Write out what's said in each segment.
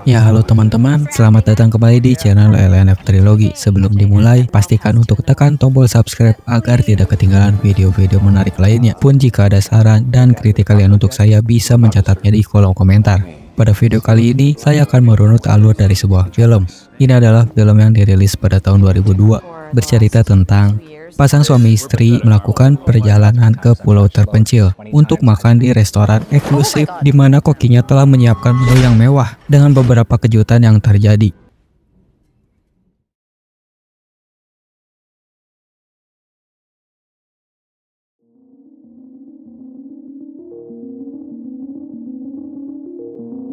Ya, halo teman-teman, selamat datang kembali di channel LNF Trilogy. Sebelum dimulai, pastikan untuk tekan tombol subscribe agar tidak ketinggalan video-video menarik lainnya. Pun jika ada saran dan kritik kalian untuk saya, bisa mencatatnya di kolom komentar. Pada video kali ini, saya akan merunut alur dari sebuah film. Ini adalah film yang dirilis pada tahun 2002, bercerita tentang pasang suami istri melakukan perjalanan ke pulau terpencil untuk makan di restoran eksklusif di mana kokinya telah menyiapkan menu yang mewah dengan beberapa kejutan yang terjadi.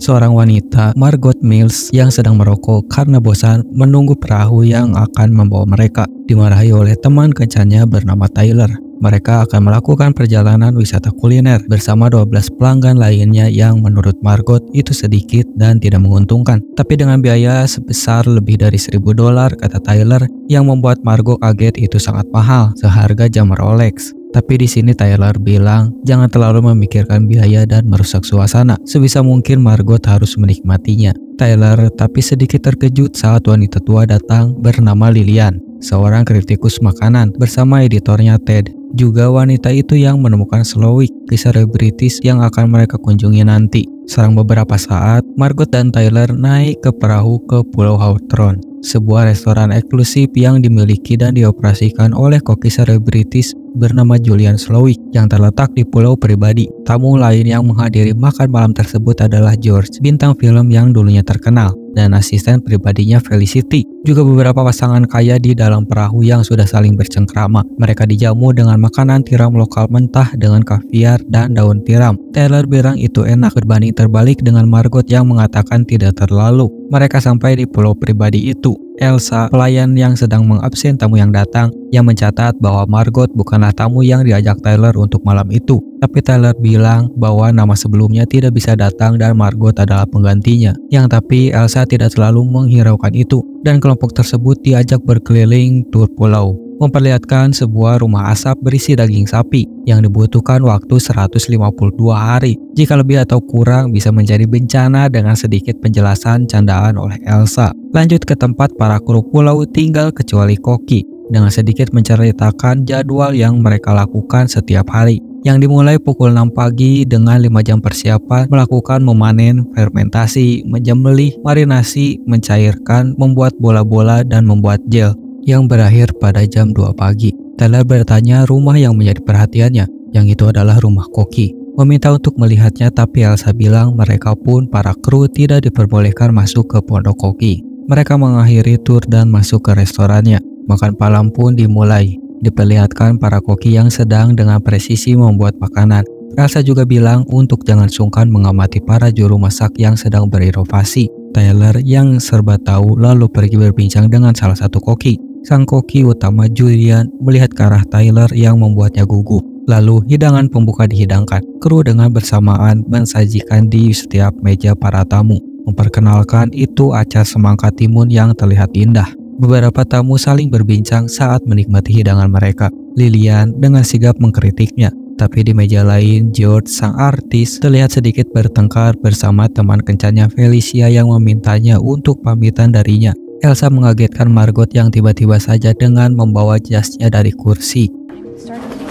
Seorang wanita, Margot Mills, yang sedang merokok karena bosan menunggu perahu yang akan membawa mereka, dimarahi oleh teman kencannya bernama Tyler. Mereka akan melakukan perjalanan wisata kuliner bersama 12 pelanggan lainnya yang menurut Margot itu sedikit dan tidak menguntungkan. Tapi dengan biaya sebesar lebih dari $1.000, kata Tyler, yang membuat Margot kaget itu sangat mahal, seharga jam Rolex. Tapi di sini Tyler bilang jangan terlalu memikirkan biaya dan merusak suasana. Sebisa mungkin Margot harus menikmatinya. Tyler tapi sedikit terkejut saat wanita tua datang bernama Lillian, seorang kritikus makanan bersama editornya Ted. Juga wanita itu yang menemukan Slowick, kisah selebritis yang akan mereka kunjungi nanti. Selang beberapa saat, Margot dan Tyler naik ke perahu ke Pulau Hawthorne, sebuah restoran eksklusif yang dimiliki dan dioperasikan oleh koki selebritis bernama Julian Slowick yang terletak di pulau pribadi. Tamu lain yang menghadiri makan malam tersebut adalah George, bintang film yang dulunya terkenal, dan asisten pribadinya Felicity. Juga beberapa pasangan kaya di dalam perahu yang sudah saling bercengkrama. Mereka dijamu dengan makanan tiram lokal mentah dengan kaviar dan daun tiram. Tyler bilang itu enak, berbanding terbalik dengan Margot yang mengatakan tidak terlalu. Mereka sampai di pulau pribadi itu. Elsa, pelayan yang sedang mengabsen tamu yang datang, yang mencatat bahwa Margot bukanlah tamu yang diajak Tyler untuk malam itu. Tapi Tyler bilang bahwa nama sebelumnya tidak bisa datang dan Margot adalah penggantinya. Yang tapi Elsa tidak terlalu menghiraukan itu, dan kelompok tersebut diajak berkeliling tur pulau, memperlihatkan sebuah rumah asap berisi daging sapi yang dibutuhkan waktu 152 hari. Jika lebih atau kurang bisa menjadi bencana dengan sedikit penjelasan candaan oleh Elsa. Lanjut ke tempat para kru pulau tinggal kecuali Koki, dengan sedikit menceritakan jadwal yang mereka lakukan setiap hari, yang dimulai pukul 6 pagi dengan 5 jam persiapan, melakukan memanen, fermentasi, menjembelih, marinasi, mencairkan, membuat bola-bola, dan membuat gel, yang berakhir pada jam 2 pagi. Tyler bertanya rumah yang menjadi perhatiannya, yang itu adalah rumah Koki. Meminta untuk melihatnya, tapi Elsa bilang mereka pun para kru tidak diperbolehkan masuk ke pondok Koki. Mereka mengakhiri tur dan masuk ke restorannya. Makan malam pun dimulai. Diperlihatkan para koki yang sedang dengan presisi membuat makanan. Elsa juga bilang untuk jangan sungkan mengamati para juru masak yang sedang berinovasi. Tyler yang serba tahu lalu pergi berbincang dengan salah satu koki. Sang koki utama Julian melihat ke arah Tyler yang membuatnya gugup. Lalu hidangan pembuka dihidangkan. Kru dengan bersamaan mensajikan di setiap meja para tamu. Memperkenalkan itu acar semangka timun yang terlihat indah. Beberapa tamu saling berbincang saat menikmati hidangan mereka. Lillian dengan sigap mengkritiknya. Tapi di meja lain, George, sang artis, terlihat sedikit bertengkar bersama teman kencannya Felicia yang memintanya untuk pamitan darinya. Elsa mengagetkan Margot yang tiba-tiba saja dengan membawa jasnya dari kursi.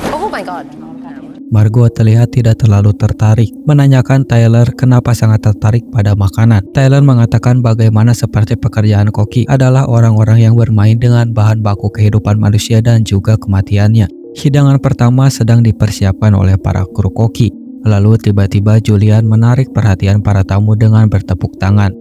Oh my God. Margot terlihat tidak terlalu tertarik, menanyakan Tyler kenapa sangat tertarik pada makanan. Tyler mengatakan bagaimana seperti pekerjaan koki adalah orang-orang yang bermain dengan bahan baku kehidupan manusia dan juga kematiannya. Hidangan pertama sedang dipersiapkan oleh para kru koki. Lalu tiba-tiba Julian menarik perhatian para tamu dengan bertepuk tangan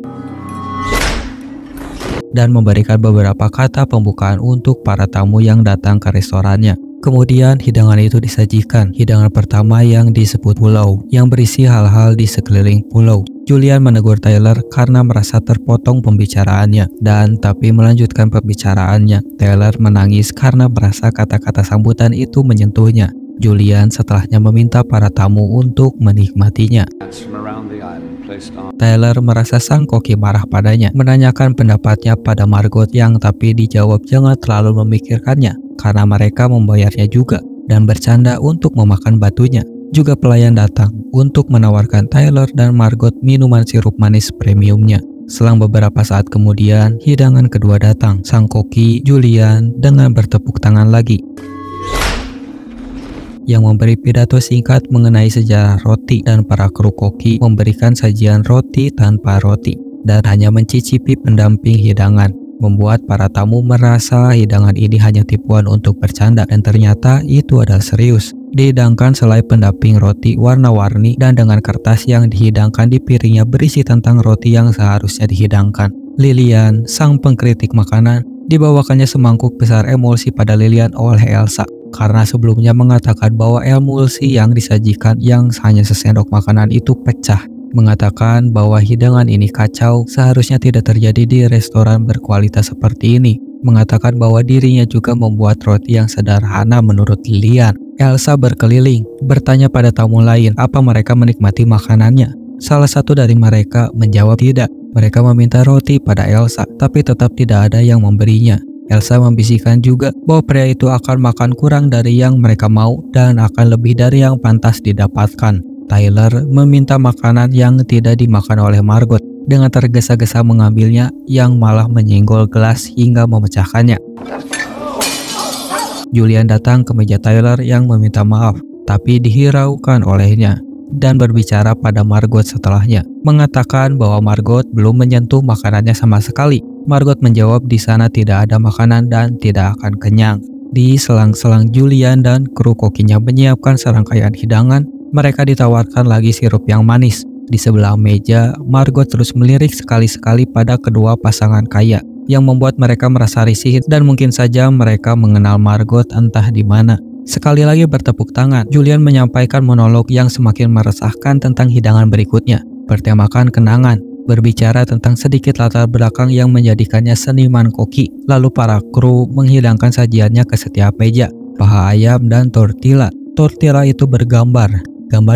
dan memberikan beberapa kata pembukaan untuk para tamu yang datang ke restorannya. Kemudian hidangan itu disajikan. Hidangan pertama yang disebut pulau, yang berisi hal-hal di sekeliling pulau. Julian menegur Tyler karena merasa terpotong pembicaraannya, dan tapi melanjutkan pembicaraannya. Tyler menangis karena merasa kata-kata sambutan itu menyentuhnya. Julian setelahnya meminta para tamu untuk menikmatinya. Tyler merasa sang koki marah padanya, menanyakan pendapatnya pada Margot yang tapi dijawab jangan terlalu memikirkannya karena mereka membayarnya juga, dan bercanda untuk memakan batunya. juga pelayan datang untuk menawarkan Tyler dan Margot minuman sirup manis premiumnya. Selang beberapa saat kemudian, hidangan kedua datang. Sang koki, Julian, dengan bertepuk tangan lagi, yang memberi pidato singkat mengenai sejarah roti, dan para kru koki memberikan sajian roti tanpa roti dan hanya mencicipi pendamping hidangan, membuat para tamu merasa hidangan ini hanya tipuan untuk bercanda, dan ternyata itu adalah serius. Dihidangkan selai pendamping roti warna-warni dan dengan kertas yang dihidangkan di piringnya berisi tentang roti yang seharusnya dihidangkan. Lilian, sang pengkritik makanan, dibawakannya semangkuk besar emulsi pada Lilian oleh Elsa, karena sebelumnya mengatakan bahwa emulsi yang disajikan yang hanya sesendok makanan itu pecah, mengatakan bahwa hidangan ini kacau, seharusnya tidak terjadi di restoran berkualitas seperti ini, mengatakan bahwa dirinya juga membuat roti yang sederhana menurut Lilian. Elsa berkeliling, bertanya pada tamu lain apa mereka menikmati makanannya. Salah satu dari mereka menjawab tidak. Mereka meminta roti pada Elsa, tapi tetap tidak ada yang memberinya. Elsa membisikkan juga bahwa pria itu akan makan kurang dari yang mereka mau dan akan lebih dari yang pantas didapatkan. Tyler meminta makanan yang tidak dimakan oleh Margot, dengan tergesa-gesa mengambilnya yang malah menyenggol gelas hingga memecahkannya. Julian datang ke meja Tyler yang meminta maaf, tapi dihiraukan olehnya dan berbicara pada Margot setelahnya, mengatakan bahwa Margot belum menyentuh makanannya sama sekali. Margot menjawab di sana tidak ada makanan dan tidak akan kenyang. Di selang-selang Julian dan kru kokinya menyiapkan serangkaian hidangan, mereka ditawarkan lagi sirup yang manis. Di sebelah meja, Margot terus melirik sekali-sekali pada kedua pasangan kaya, yang membuat mereka merasa risih dan mungkin saja mereka mengenal Margot entah di mana. Sekali lagi bertepuk tangan, Julian menyampaikan monolog yang semakin meresahkan tentang hidangan berikutnya, bertemakan kenangan, berbicara tentang sedikit latar belakang yang menjadikannya seniman koki. Lalu para kru menghidangkan sajiannya ke setiap meja, paha ayam dan tortilla. Tortilla itu bergambar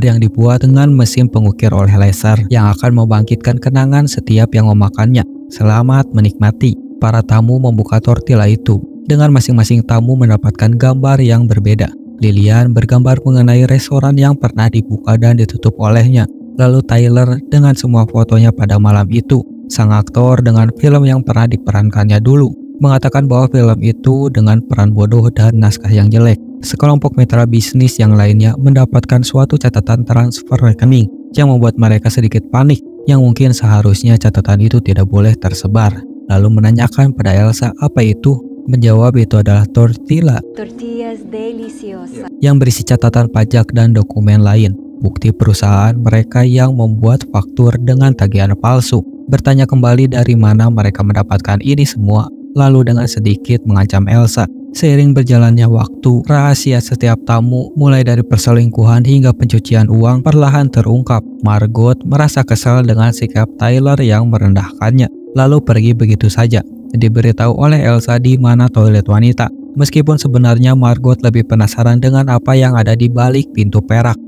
yang dibuat dengan mesin pengukir oleh laser yang akan membangkitkan kenangan setiap yang memakannya. Selamat menikmati. Para tamu membuka tortilla itu, dengan masing-masing tamu mendapatkan gambar yang berbeda. Lilian bergambar mengenai restoran yang pernah dibuka dan ditutup olehnya. Lalu Tyler dengan semua fotonya pada malam itu. Sang aktor dengan film yang pernah diperankannya dulu, mengatakan bahwa film itu dengan peran bodoh dan naskah yang jelek. Sekelompok mitra bisnis yang lainnya mendapatkan suatu catatan transfer rekening yang membuat mereka sedikit panik, yang mungkin seharusnya catatan itu tidak boleh tersebar. Lalu menanyakan pada Elsa apa itu. Menjawab itu adalah tortilla yang berisi catatan pajak dan dokumen lain, bukti perusahaan mereka yang membuat faktur dengan tagihan palsu. Bertanya kembali dari mana mereka mendapatkan ini semua, lalu dengan sedikit mengancam Elsa. Seiring berjalannya waktu, rahasia setiap tamu, mulai dari perselingkuhan hingga pencucian uang, perlahan terungkap. Margot merasa kesal dengan sikap Tyler yang merendahkannya, lalu pergi begitu saja. Diberitahu oleh Elsa di mana toilet wanita, meskipun sebenarnya Margot lebih penasaran dengan apa yang ada di balik pintu perak.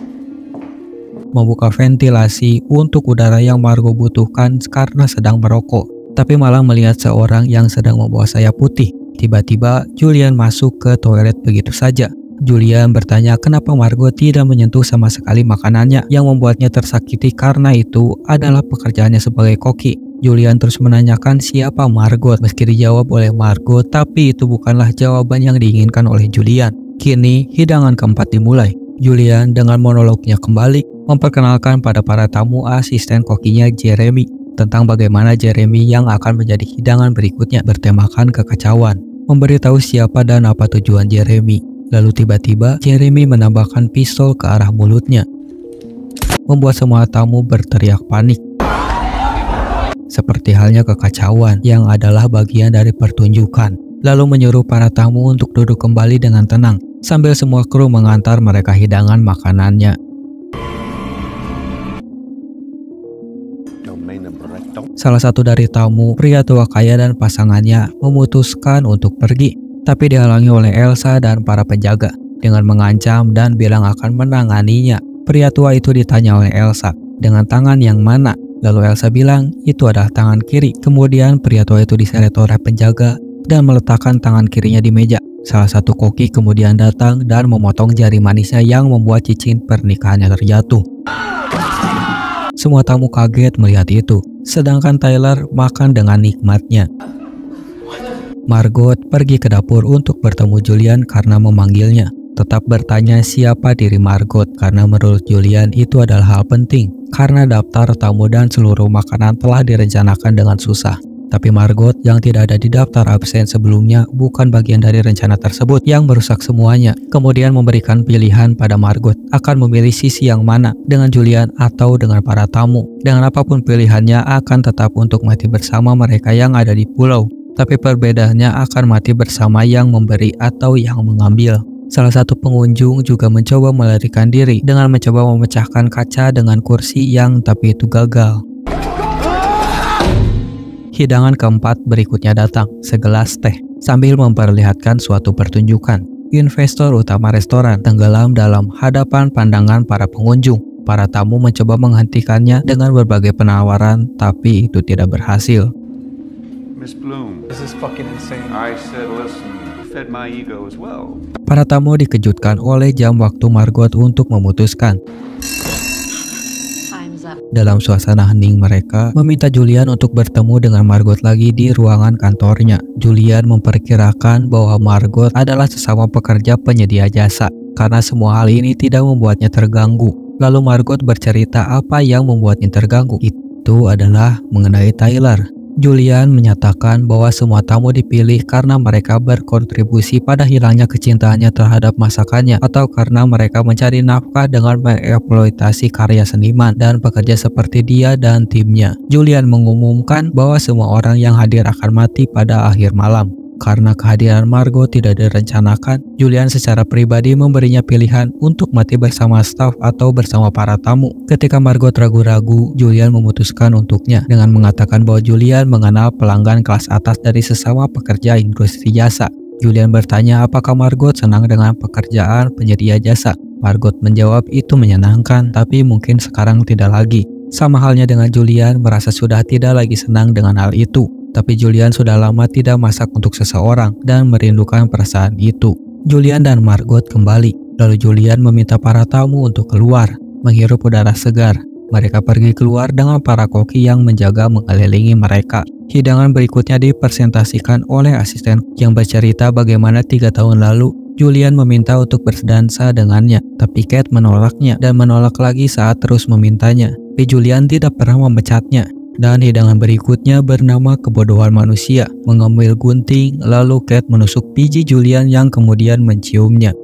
Membuka ventilasi untuk udara yang Margot butuhkan karena sedang merokok, tapi malah melihat seorang yang sedang membawa sayap putih. Tiba-tiba Julian masuk ke toilet begitu saja. Julian bertanya kenapa Margot tidak menyentuh sama sekali makanannya, yang membuatnya tersakiti karena itu adalah pekerjaannya sebagai koki. Julian terus menanyakan siapa Margot. Meski dijawab oleh Margot, tapi itu bukanlah jawaban yang diinginkan oleh Julian. Kini hidangan keempat dimulai. Julian dengan monolognya kembali memperkenalkan pada para tamu asisten kokinya Jeremy tentang bagaimana Jeremy yang akan menjadi hidangan berikutnya, bertemakan kekacauan, memberitahu siapa dan apa tujuan Jeremy. Lalu tiba-tiba Jeremy menambahkan pistol ke arah mulutnya, membuat semua tamu berteriak panik. Seperti halnya kekacauan yang adalah bagian dari pertunjukan. Lalu menyuruh para tamu untuk duduk kembali dengan tenang, sambil semua kru mengantar mereka hidangan makanannya. Salah satu dari tamu, pria tua kaya dan pasangannya, memutuskan untuk pergi, tapi dihalangi oleh Elsa dan para penjaga dengan mengancam dan bilang akan menanganinya. Pria tua itu ditanya oleh Elsa, dengan tangan yang mana? Lalu Elsa bilang itu adalah tangan kiri. Kemudian pria tua itu diseret oleh penjaga dan meletakkan tangan kirinya di meja. Salah satu koki kemudian datang dan memotong jari manisnya yang membuat cincin pernikahannya terjatuh. Semua tamu kaget melihat itu, sedangkan Tyler makan dengan nikmatnya. Margot pergi ke dapur untuk bertemu Julian karena memanggilnya. Tetap bertanya siapa diri Margot karena menurut Julian itu adalah hal penting karena daftar tamu dan seluruh makanan telah direncanakan dengan susah. Tapi Margot yang tidak ada di daftar absen sebelumnya bukan bagian dari rencana tersebut yang merusak semuanya. Kemudian memberikan pilihan pada Margot akan memilih sisi yang mana, dengan Julian atau dengan para tamu. Dengan apapun pilihannya akan tetap untuk mati bersama mereka yang ada di pulau. Tapi perbedaannya akan mati bersama yang memberi atau yang mengambil. Salah satu pengunjung juga mencoba melarikan diri dengan mencoba memecahkan kaca dengan kursi tapi itu gagal. Hidangan keempat berikutnya datang, segelas teh, sambil memperlihatkan suatu pertunjukan. Investor utama restoran tenggelam dalam hadapan pandangan para pengunjung. Para tamu mencoba menghentikannya dengan berbagai penawaran, tapi itu tidak berhasil. Miss Bloom, this is fucking insane. I said, listen, you fed my ego as well. Para tamu dikejutkan oleh jam waktu Margot untuk memutuskan. Time's up. Dalam suasana hening mereka meminta Julian untuk bertemu dengan Margot lagi di ruangan kantornya. Julian memperkirakan bahwa Margot adalah sesama pekerja penyedia jasa karena semua hal ini tidak membuatnya terganggu. Lalu Margot bercerita apa yang membuatnya terganggu. Itu adalah mengenai Tyler. Julian menyatakan bahwa semua tamu dipilih karena mereka berkontribusi pada hilangnya kecintaannya terhadap masakannya atau karena mereka mencari nafkah dengan mengeksploitasi karya seniman dan pekerja seperti dia dan timnya. Julian mengumumkan bahwa semua orang yang hadir akan mati pada akhir malam. Karena kehadiran Margot tidak direncanakan, Julian secara pribadi memberinya pilihan untuk mati bersama staf atau bersama para tamu. Ketika Margot ragu-ragu, Julian memutuskan untuknya dengan mengatakan bahwa Julian mengenal pelanggan kelas atas dari sesama pekerja industri jasa. Julian bertanya apakah Margot senang dengan pekerjaan penyedia jasa. Margot menjawab itu menyenangkan, tapi mungkin sekarang tidak lagi. Sama halnya dengan Julian merasa sudah tidak lagi senang dengan hal itu. Tapi Julian sudah lama tidak masak untuk seseorang dan merindukan perasaan itu. Julian dan Margot kembali. Lalu Julian meminta para tamu untuk keluar, menghirup udara segar. Mereka pergi keluar dengan para koki yang menjaga mengelilingi mereka. Hidangan berikutnya dipresentasikan oleh asisten yang bercerita bagaimana 3 tahun lalu Julian meminta untuk berdansa dengannya. Tapi Kate menolaknya dan menolak lagi saat terus memintanya. Tapi Julian tidak pernah memecatnya. Dan hidangan berikutnya bernama kebodohan manusia. Mengambil gunting, lalu Kate menusuk pipi Julian yang kemudian menciumnya.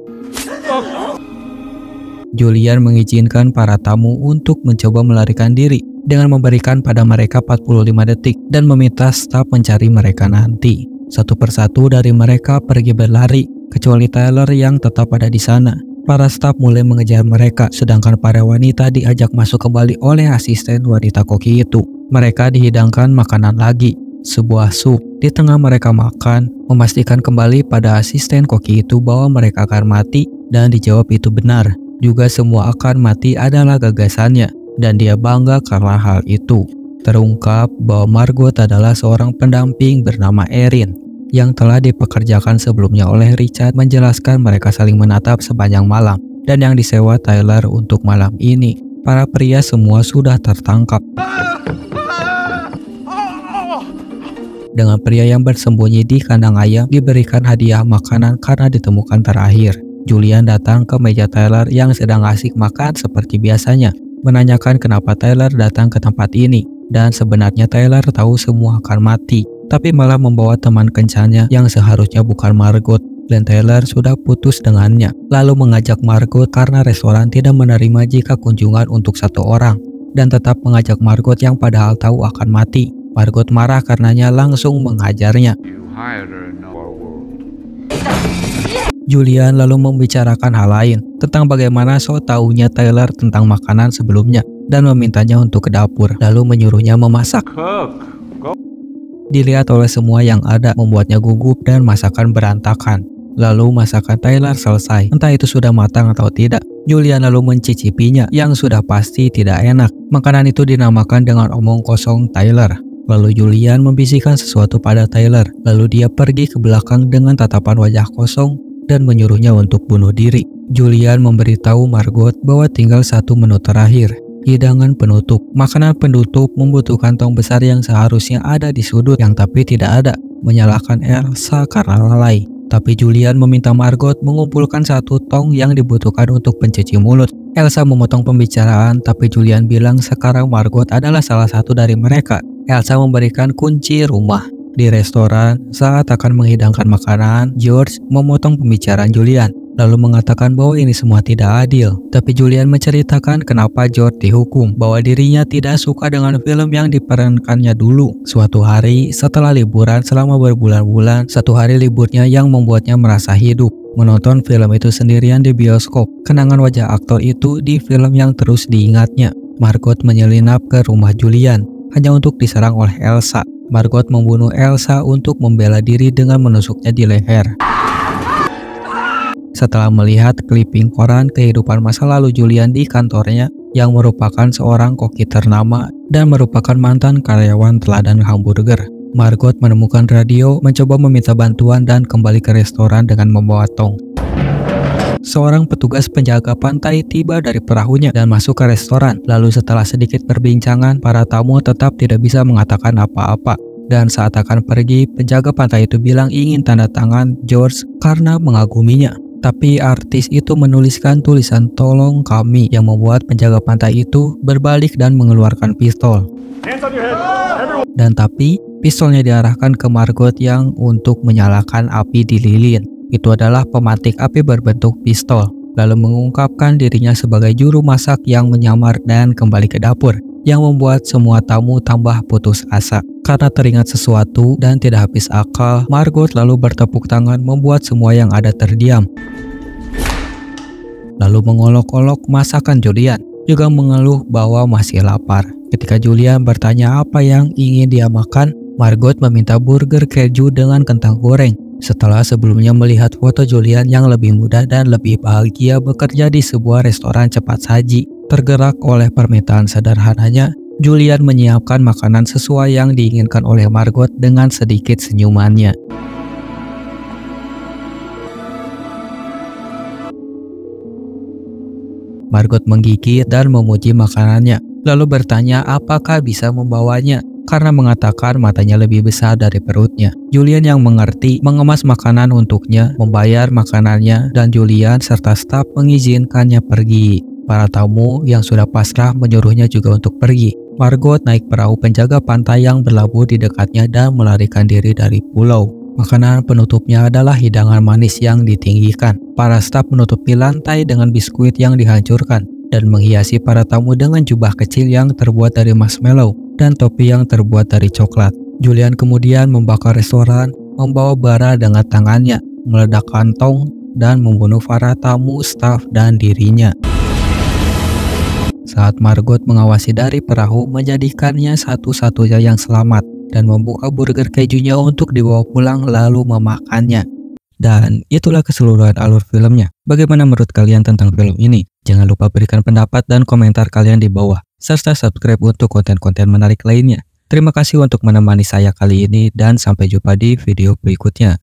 Julian mengizinkan para tamu untuk mencoba melarikan diri dengan memberikan pada mereka 45 detik dan meminta staf mencari mereka nanti. Satu persatu dari mereka pergi berlari, kecuali Tyler yang tetap ada di sana. Para staf mulai mengejar mereka, sedangkan para wanita diajak masuk kembali oleh asisten wanita koki itu. Mereka dihidangkan makanan lagi, sebuah sup. Di tengah mereka makan, memastikan kembali pada asisten koki itu bahwa mereka akan mati dan dijawab itu benar. Juga semua akan mati adalah gagasannya dan dia bangga karena hal itu. Terungkap bahwa Margot adalah seorang pendamping bernama Erin yang telah dipekerjakan sebelumnya oleh Richard menjelaskan mereka saling menatap sepanjang malam dan yang disewa Tyler untuk malam ini. Para pria semua sudah tertangkap. Dengan pria yang bersembunyi di kandang ayam diberikan hadiah makanan karena ditemukan terakhir. Julian datang ke meja Tyler yang sedang asik makan seperti biasanya, menanyakan kenapa Tyler datang ke tempat ini. Dan sebenarnya Tyler tahu semua akan mati, tapi malah membawa teman kencannya yang seharusnya bukan Margot. Dan Tyler sudah putus dengannya, lalu mengajak Margot karena restoran tidak menerima jika kunjungan untuk 1 orang, dan tetap mengajak Margot yang padahal tahu akan mati. Margot marah karenanya langsung menghajarnya. Julian lalu membicarakan hal lain tentang bagaimana so taunya Tyler tentang makanan sebelumnya dan memintanya untuk ke dapur, lalu menyuruhnya memasak. Dilihat oleh semua yang ada membuatnya gugup dan masakan berantakan. Lalu masakan Tyler selesai, entah itu sudah matang atau tidak. Julian lalu mencicipinya yang sudah pasti tidak enak. Makanan itu dinamakan dengan omong kosong Tyler. Lalu Julian membisikkan sesuatu pada Tyler, lalu dia pergi ke belakang dengan tatapan wajah kosong dan menyuruhnya untuk bunuh diri. Julian memberitahu Margot bahwa tinggal satu menu terakhir, hidangan penutup. Makanan penutup membutuhkan tong besar yang seharusnya ada di sudut yang tapi tidak ada, menyalahkan Elsa karena lalai. Tapi Julian meminta Margot mengumpulkan satu tong yang dibutuhkan untuk pencuci mulut. Elsa memotong pembicaraan, tapi Julian bilang sekarang Margot adalah salah satu dari mereka. Elsa memberikan kunci rumah. Di restoran, saat akan menghidangkan makanan, George memotong pembicaraan Julian, lalu mengatakan bahwa ini semua tidak adil. Tapi Julian menceritakan kenapa George dihukum, bahwa dirinya tidak suka dengan film yang diperankannya dulu. Suatu hari, setelah liburan selama berbulan-bulan, satu hari liburnya yang membuatnya merasa hidup. Menonton film itu sendirian di bioskop, kenangan wajah aktor itu di film yang terus diingatnya. Margot menyelinap ke rumah Julian, hanya untuk diserang oleh Elsa. Margot membunuh Elsa untuk membela diri dengan menusuknya di leher. Setelah melihat clipping koran kehidupan masa lalu Julian di kantornya, yang merupakan seorang koki ternama dan merupakan mantan karyawan teladan hamburger, Margot menemukan radio, mencoba meminta bantuan dan kembali ke restoran dengan membawa tong. Seorang petugas penjaga pantai tiba dari perahunya dan masuk ke restoran. Lalu setelah sedikit perbincangan, para tamu tetap tidak bisa mengatakan apa-apa. Dan saat akan pergi, penjaga pantai itu bilang ingin tanda tangan George karena mengaguminya. Tapi artis itu menuliskan tulisan "tolong kami" yang membuat penjaga pantai itu berbalik dan mengeluarkan pistol. Dan tapi pistolnya diarahkan ke Margot yang untuk menyalakan api di lilin. Itu adalah pemantik api berbentuk pistol, lalu mengungkapkan dirinya sebagai juru masak yang menyamar dan kembali ke dapur, yang membuat semua tamu tambah putus asa. Karena teringat sesuatu dan tidak habis akal, Margot lalu bertepuk tangan membuat semua yang ada terdiam. Lalu mengolok-olok masakan Julian, juga mengeluh bahwa masih lapar. Ketika Julian bertanya apa yang ingin dia makan, Margot meminta burger keju dengan kentang goreng. Setelah sebelumnya melihat foto Julian yang lebih muda dan lebih bahagia bekerja di sebuah restoran cepat saji, tergerak oleh permintaan sederhananya, Julian menyiapkan makanan sesuai yang diinginkan oleh Margot dengan sedikit senyumannya. Margot menggigit dan memuji makanannya, lalu bertanya apakah bisa membawanya, karena mengatakan matanya lebih besar dari perutnya. Julian yang mengerti mengemas makanan untuknya, membayar makanannya, dan Julian serta staf mengizinkannya pergi. Para tamu yang sudah pasrah menyuruhnya juga untuk pergi. Margot naik perahu penjaga pantai yang berlabuh di dekatnya dan melarikan diri dari pulau. Makanan penutupnya adalah hidangan manis yang ditinggikan. Para staf menutupi lantai dengan biskuit yang dihancurkan dan menghiasi para tamu dengan jubah kecil yang terbuat dari marshmallow dan topi yang terbuat dari coklat. Julian kemudian membakar restoran, membawa bara dengan tangannya, meledakkan tong, dan membunuh para tamu, staf, dan dirinya. Saat Margot mengawasi dari perahu, menjadikannya satu-satunya yang selamat dan membuka burger kejunya untuk dibawa pulang lalu memakannya. Dan itulah keseluruhan alur filmnya. Bagaimana menurut kalian tentang film ini? Jangan lupa berikan pendapat dan komentar kalian di bawah, serta subscribe untuk konten-konten menarik lainnya. Terima kasih untuk menemani saya kali ini dan sampai jumpa di video berikutnya.